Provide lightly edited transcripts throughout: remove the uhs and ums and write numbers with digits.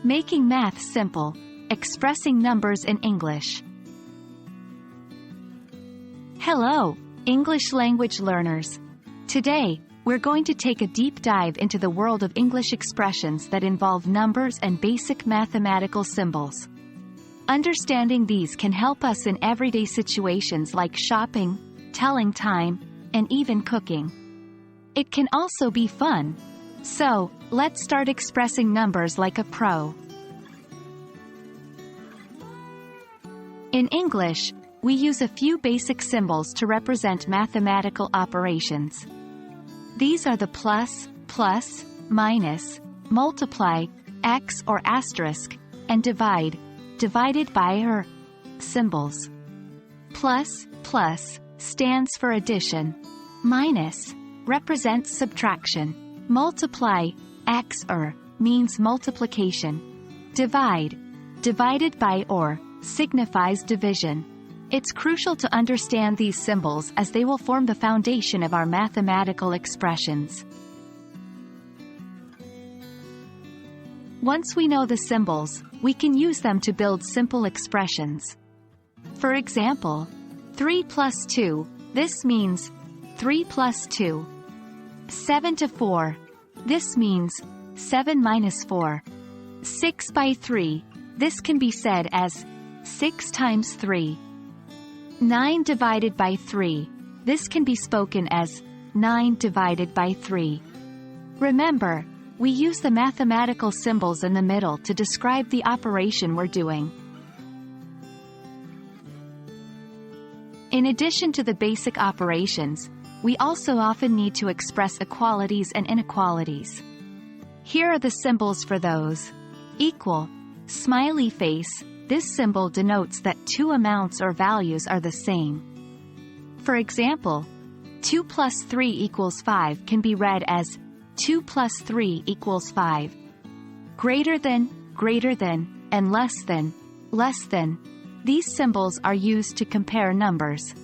Making math simple, expressing numbers in English. Hello, English language learners. Today, we're going to take a deep dive into the world of English expressions that involve numbers and basic mathematical symbols. Understanding these can help us in everyday situations like shopping, telling time, and even cooking. It can also be fun. So, let's start expressing numbers like a pro. In English, we use a few basic symbols to represent mathematical operations. These are the plus, minus, multiply, x or asterisk, and divide, divided by or symbols. Plus stands for addition. Minus represents subtraction. Multiply, x or, means multiplication. Divide, divided by or, signifies division. It's crucial to understand these symbols as they will form the foundation of our mathematical expressions. Once we know the symbols, we can use them to build simple expressions. For example, 3 plus 2, this means 3 plus 2. 7 to 4, this means 7 minus 4. 6 by 3, this can be said as 6 times 3. 9 divided by 3, this can be spoken as 9 divided by 3. Remember, we use the mathematical symbols in the middle to describe the operation we're doing. In addition to the basic operations, we also often need to express equalities and inequalities. Here are the symbols for those. Equal, smiley face, this symbol denotes that two amounts or values are the same. For example, 2 plus 3 equals 5 can be read as 2 plus 3 equals 5. Greater than, and less than. These symbols are used to compare numbers.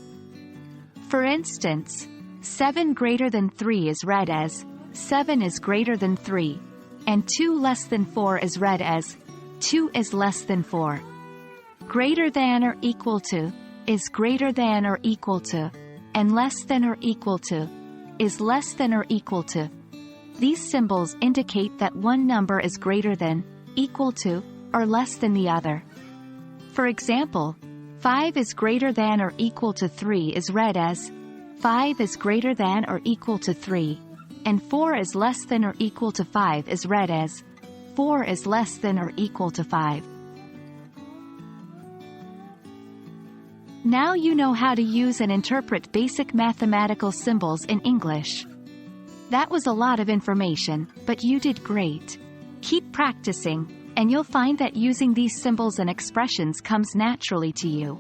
For instance, 7 greater than 3 is read as 7 is greater than 3, and 2 less than 4 is read as 2 is less than 4. Greater than or equal to is greater than or equal to, and less than or equal to is less than or equal to. These symbols indicate that one number is greater than, equal to, or less than the other. For example, 5 is greater than or equal to 3 is read as 5 is greater than or equal to 3, and 4 is less than or equal to 5 is read as 4 is less than or equal to 5. Now you know how to use and interpret basic mathematical symbols in English. That was a lot of information, but you did great. Keep practicing, and you'll find that using these symbols and expressions comes naturally to you.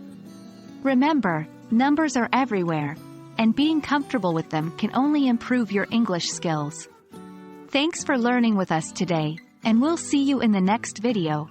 Remember, numbers are everywhere, and being comfortable with them can only improve your English skills. Thanks for learning with us today, and we'll see you in the next video.